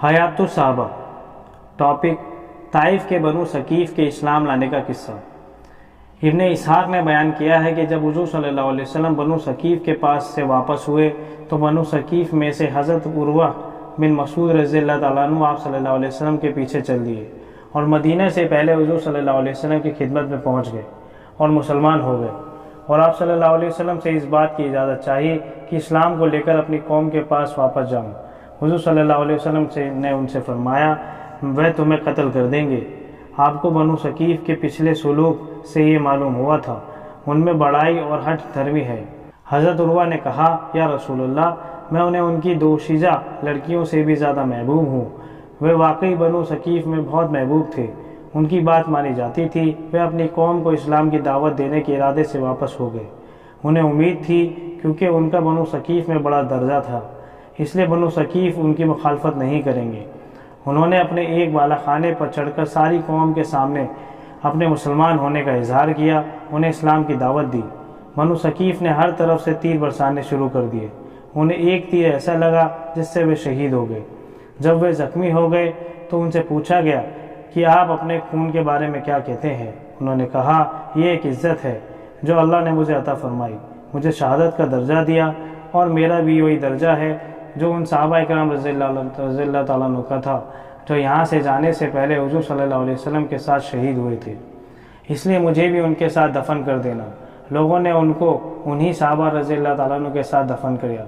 حیات الصحابہ۔ ٹاپک: طائف کے بنو ثقیف کے اسلام لانے کا قصہ۔ ابن اسحاق نے بیان کیا ہے کہ جب حضور صلی اللہ علیہ وسلم بنو ثقیف کے پاس سے واپس ہوئے تو بنو ثقیف میں سے حضرت عروہ بن مسعود رضی اللہ تعالیٰ عنہ آپ صلی اللہ علیہ وسلم کے پیچھے چل دیے اور مدینہ سے پہلے حضور صلی اللہ علیہ وسلم کی خدمت میں پہنچ گئے اور مسلمان ہو گئے، اور آپ صلی اللہ علیہ وسلم سے اس بات کی اجازت چاہی کہ اسلام کو لے کر اپنی قوم کے پاس واپس جاؤں۔ حضور صلی اللہ علیہ وسلم نے ان سے فرمایا، وہ تمہیں قتل کر دیں گے۔ آپ کو بنو ثقیف کے پچھلے سلوک سے یہ معلوم ہوا تھا، ان میں بڑائی اور ہٹ دھرمی ہے۔ حضرت عروہ نے کہا، یا رسول اللہ، میں انہیں ان کی دوشیزہ لڑکیوں سے بھی زیادہ محبوب ہوں۔ وہ واقعی بنو ثقیف میں بہت محبوب تھے، ان کی بات مانی جاتی تھی۔ وہ اپنی قوم کو اسلام کی دعوت دینے کے ارادے سے واپس ہو گئے۔ انہیں امید تھی کیونکہ ان کا بنو ثقیف میں بڑا درجہ تھا، اس لیے بنو ثقیف ان کی مخالفت نہیں کریں گے۔ انہوں نے اپنے ایک بالا خانے پر چڑھ کر ساری قوم کے سامنے اپنے مسلمان ہونے کا اظہار کیا، انہیں اسلام کی دعوت دی۔ بنو ثقیف نے ہر طرف سے تیر برسانے شروع کر دیے۔ انہیں ایک تیر ایسا لگا جس سے وہ شہید ہو گئے۔ جب وہ زخمی ہو گئے تو ان سے پوچھا گیا کہ آپ اپنے خون کے بارے میں کیا کہتے ہیں؟ انہوں نے کہا، یہ ایک عزت ہے جو اللہ نے مجھے عطا فرمائی، مجھے شہادت کا درجہ دیا، اور میرا بھی وہی درجہ ہے جو ان صحابہ کرام رضی اللہ تعالیٰ عنہ کا تھا جو یہاں سے جانے سے پہلے حضور صلی اللہ علیہ وسلم کے ساتھ شہید ہوئے تھے، اس لیے مجھے بھی ان کے ساتھ دفن کر دینا۔ لوگوں نے ان کو انہی صحابہ رضی اللہ تعالیٰ عنہ کے ساتھ دفن کیا۔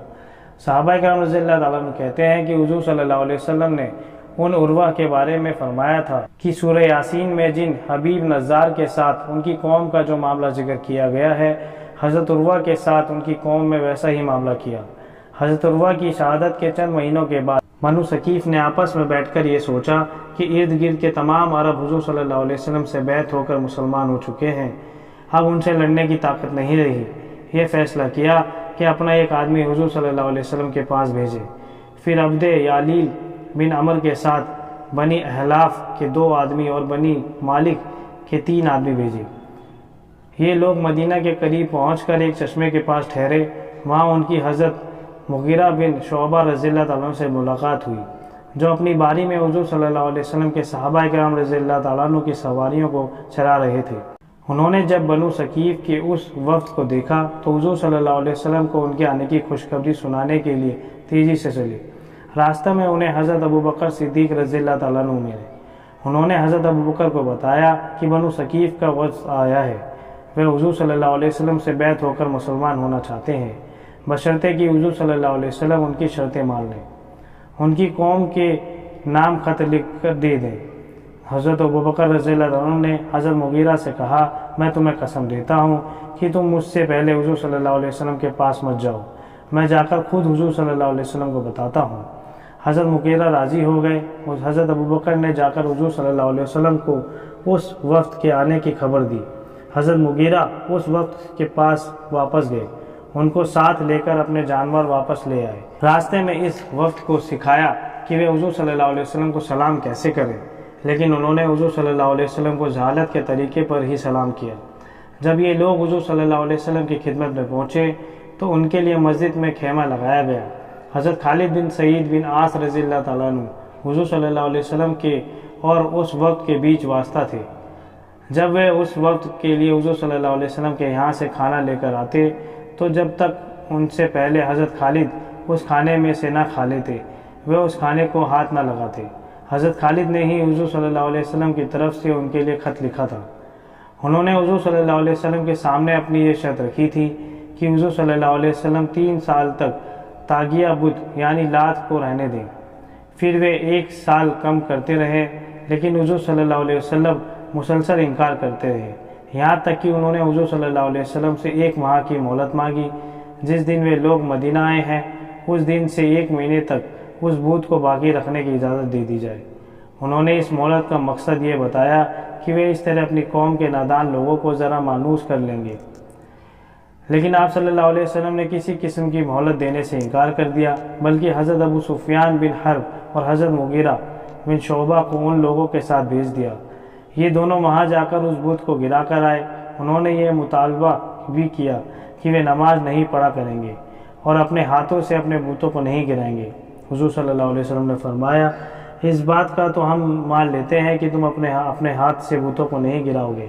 صحابہ کرام رضی اللہ تعالیٰ عنہ کہتے ہیں کہ حضور صلی اللہ علیہ وسلم نے ان عروہ کے بارے میں فرمایا تھا کہ سورہ یاسین میں جن حبیب نظار کے ساتھ ان کی قوم کا جو معاملہ ذکر کیا گیا ہے، حضرت عروہ کے ساتھ ان کی قوم میں ویسا ہی معاملہ کیا۔ حضرت عروہ کی شہادت کے چند مہینوں کے بعد بنو ثقیف نے آپس میں بیٹھ کر یہ سوچا کہ ارد گرد کے تمام عرب حضور صلی اللہ علیہ وسلم سے بیعت ہو کر مسلمان ہو چکے ہیں، اب ان سے لڑنے کی طاقت نہیں رہی۔ یہ فیصلہ کیا کہ اپنا ایک آدمی حضور صلی اللہ علیہ وسلم کے پاس بھیجے۔ پھر عبد یالیل بن عمر کے ساتھ بنی احلاف کے 2 آدمی اور بنی مالک کے 3 آدمی بھیجے۔ یہ لوگ مدینہ کے قریب پہنچ کر ایک چشمے کے پاس ٹھہرے۔ وہاں ان کی حضرت مغیرہ بن شعبہ رضی اللہ تعالیٰ عنہ سے ملاقات ہوئی، جو اپنی باری میں حضور صلی اللہ علیہ وسلم کے صحابہ کرام رضی اللہ تعالیٰ عنہ کی سواریوں کو چلا رہے تھے۔ انہوں نے جب بنو ثقیف کے اس وفد کو دیکھا تو حضور صلی اللہ علیہ وسلم کو ان کے آنے کی خوشخبری سنانے کے لیے تیزی سے چلے۔ راستہ میں انہیں حضرت ابوبکر صدیق رضی اللہ تعالیٰ عنہ ملے۔ انہوں نے حضرت ابوبکر کو بتایا کہ بنو ثقیف کا وفد آیا ہے، وہ حضور صلی اللہ علیہ وسلم سے بیعت ہو کر مسلمان ہونا چاہتے ہیں، بشرطے کہ حضور صلی اللہ علیہ وسلم ان کی شرطیں مان لیں، ان کی قوم کے نام خط لکھ کر دے دیں۔ حضرت ابوبکر رضی اللہ عنہ نے حضرت مغیرہ سے کہا، میں تمہیں قسم دیتا ہوں کہ تم مجھ سے پہلے حضور صلی اللہ علیہ وسلم کے پاس مت جاؤ، میں جا کر خود حضور صلی اللہ علیہ وسلم کو بتاتا ہوں۔ حضرت مغیرہ راضی ہو گئے۔ حضرت ابوبکر نے جا کر حضور صلی اللہ علیہ وسلم کو اس وفد کے آنے کی خبر دی۔ حضرت مغیرہ اس وفد کے پاس واپس گئے، ان کو ساتھ لے کر اپنے جانور واپس لے آئے۔ راستے میں اس وفد کو سکھایا کہ وہ حضور صلی اللہ علیہ وسلم کو سلام کیسے کریں، لیکن انہوں نے حضور صلی اللہ علیہ وسلم کو جہالت کے طریقے پر ہی سلام کیا۔ جب یہ لوگ حضور صلی اللہ علیہ وسلم کی خدمت میں پہنچے تو ان کے لیے مسجد میں خیمہ لگایا گیا۔ حضرت خالد بن سعید بن عاص رضی اللہ تعالیٰ عنہ حضور صلی اللہ علیہ وسلم کے اور اس وقت کے بیچ واسطہ تھے۔ جب وہ اس وقت کے لیے حضور صلی اللہ علیہ وسلم کے یہاں سے کھانا لے کر آتے تو جب تک ان سے پہلے حضرت خالد اس کھانے میں سے نہ کھا لیتے، وہ اس کھانے کو ہاتھ نہ لگاتے۔ حضرت خالد نے ہی حضور صلی اللہ علیہ وسلم کی طرف سے ان کے لیے خط لکھا تھا۔ انہوں نے حضور صلی اللہ علیہ وسلم کے سامنے اپنی یہ شرط رکھی تھی کہ حضور صلی اللہ علیہ وسلم 3 سال تک طاغیہ بت یعنی لات کو رہنے دیں۔ پھر وہ 1 سال کم کرتے رہے، لیکن حضور صلی اللہ علیہ وسلم مسلسل انکار کرتے رہے، یہاں تک کہ انہوں نے حضور صلی اللہ علیہ وسلم سے 1 ماہ کی مہلت مانگی۔ جس دن وہ لوگ مدینہ آئے ہیں اس دن سے 1 مہینے تک اس بت کو باقی رکھنے کی اجازت دے دی جائے۔ انہوں نے اس مہلت کا مقصد یہ بتایا کہ وہ اس طرح اپنی قوم کے نادان لوگوں کو ذرا مانوس کر لیں گے، لیکن آپ صلی اللہ علیہ وسلم نے کسی قسم کی مہلت دینے سے انکار کر دیا، بلکہ حضرت ابو سفیان بن حرب اور حضرت مغیرہ بن شعبہ کو ان لوگوں کے ساتھ بھیج دیا۔ یہ دونوں وہاں جا کر اس بت کو گرا کر آئے۔ انہوں نے یہ مطالبہ بھی کیا کہ وہ نماز نہیں پڑھا کریں گے اور اپنے ہاتھوں سے اپنے بتوں کو نہیں گرائیں گے۔ حضور صلی اللہ علیہ وسلم نے فرمایا، اس بات کا تو ہم مان لیتے ہیں کہ تم اپنے ہاتھ سے بتوں کو نہیں گراؤ گے،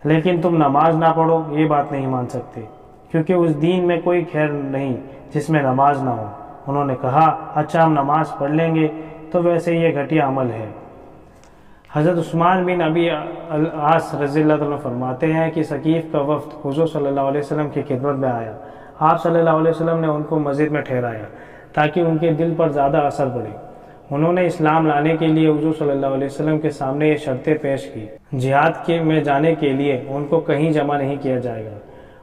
لیکن تم نماز نہ پڑھو یہ بات نہیں مان سکتے، کیونکہ اس دین میں کوئی خیر نہیں جس میں نماز نہ ہو۔ انہوں نے کہا اچھا ہم نماز پڑھ لیں گے تو ویسے یہ گھٹیا عمل ہے۔ حضرت عثمان بن ابی العاص رضی اللہ عنہ فرماتے ہیں کہ ثقیف کا وفد حضور صلی اللہ علیہ وسلم کی خدمت میں آیا۔ آپ صلی اللہ علیہ وسلم نے ان کو مسجد میں ٹھہرایا تاکہ ان کے دل پر زیادہ اثر پڑے۔ انہوں نے اسلام لانے کے لیے حضور صلی اللہ علیہ وسلم کے سامنے یہ شرطیں پیش کی۔ جہاد میں جانے کے لیے ان کو کہیں جمع نہیں کیا جائے گا،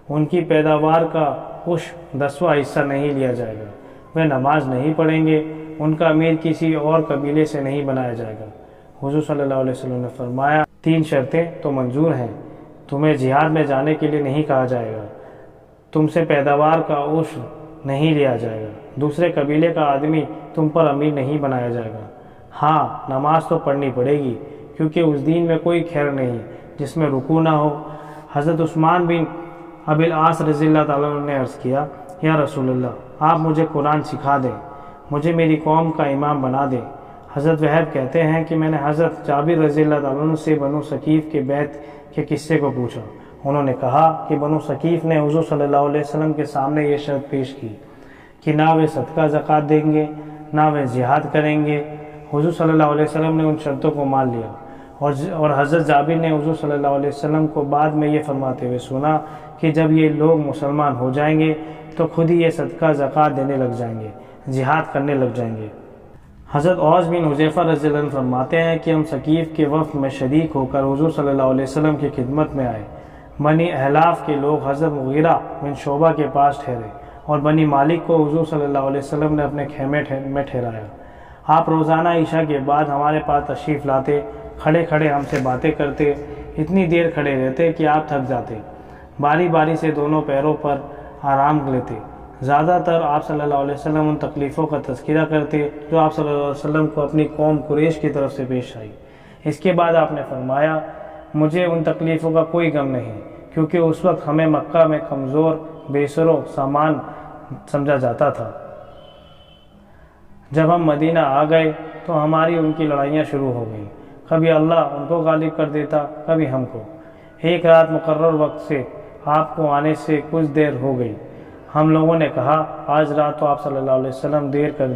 ان کی پیداوار کا کچھ 10واں حصہ نہیں لیا جائے گا، وہ نماز نہیں پڑھیں گے، ان کا امیر کسی اور قبیلے سے نہیں بنایا جائے گا۔ حضور صلی اللہ علیہ وسلم نے فرمایا 3 شرطیں تو منظور ہیں، تمہیں جہاد میں جانے کے لیے نہیں کہا جائے گا، تم سے پیداوار کا عشر نہیں لیا جائے گا، دوسرے قبیلے کا آدمی تم پر امیر نہیں بنایا جائے گا، ہاں نماز تو پڑھنی پڑے گی کیونکہ اس دین میں کوئی خیر نہیں جس میں رکوع نہ ہو۔ حضرت عثمان بن ابی العاص رضی اللہ تعالیٰ عنہ نے عرض کیا یا رسول اللہ آپ مجھے قرآن سکھا دیں، مجھے میری قوم کا امام بنا دیں۔ حضرت وہب کہتے ہیں کہ میں نے حضرت جابر رضی اللہ تعالیٰ عنہ سے بنو ثقیف کے بیعت کے قصے کو پوچھا۔ انہوں نے کہا کہ بنو ثقیف نے حضور صلی اللہ علیہ وسلم کے سامنے یہ شرط پیش کی کہ نہ وہ صدقہ زکوٰۃ دیں گے نہ وہ جہاد کریں گے۔ حضور صلی اللہ علیہ وسلم نے ان شرطوں کو مان لیا، اور حضرت جابر نے حضور صلی اللہ علیہ وسلم کو بعد میں یہ فرماتے ہوئے سنا کہ جب یہ لوگ مسلمان ہو جائیں گے تو خود ہی یہ صدقہ زکوٰۃ دینے لگ جائیں گے، جہاد کرنے لگ جائیں گے۔ حضرت اوس بن حذیفہ رضی اللہ عنہ فرماتے ہیں کہ ہم ثقیف کے وفد میں شریک ہو کر حضور صلی اللہ علیہ وسلم کی خدمت میں آئے۔ بنی احلاف کے لوگ حضرت مغیرہ بن شعبہ کے پاس ٹھہرے اور بنی مالک کو حضور صلی اللہ علیہ وسلم نے اپنے خیمے میں ٹھہرایا۔ آپ روزانہ عشاء کے بعد ہمارے پاس تشریف لاتے، کھڑے کھڑے ہم سے باتیں کرتے، اتنی دیر کھڑے رہتے کہ آپ تھک جاتے، باری باری سے دونوں پیروں پر آرام لیتے۔ زیادہ تر آپ صلی اللہ علیہ وسلم ان تکلیفوں کا تذکرہ کرتے جو آپ صلی اللہ علیہ وسلم کو اپنی قوم قریش کی طرف سے پیش آئی۔ اس کے بعد آپ نے فرمایا مجھے ان تکلیفوں کا کوئی غم نہیں، کیونکہ اس وقت ہمیں مکہ میں کمزور بے سر و سامان سمجھا جاتا تھا۔ جب ہم مدینہ آ گئے تو ہماری ان کی لڑائیاں شروع ہو گئیں، کبھی اللہ ان کو غالب کر دیتا کبھی ہم کو۔ ایک رات مقرر وقت سے آپ کو آنے سے کچھ دیر ہو گئی، ہم لوگوں نے کہا آج رات تو آپ صلی اللہ علیہ وسلم دیر کر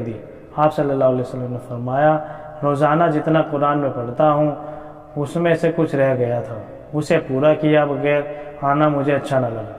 دی۔ آپ صلی اللہ علیہ وسلم نے فرمایا روزانہ جتنا قرآن میں پڑھتا ہوں اس میں سے کچھ رہ گیا تھا، اسے پورا کیا بغیر آنا مجھے اچھا نہ لگا۔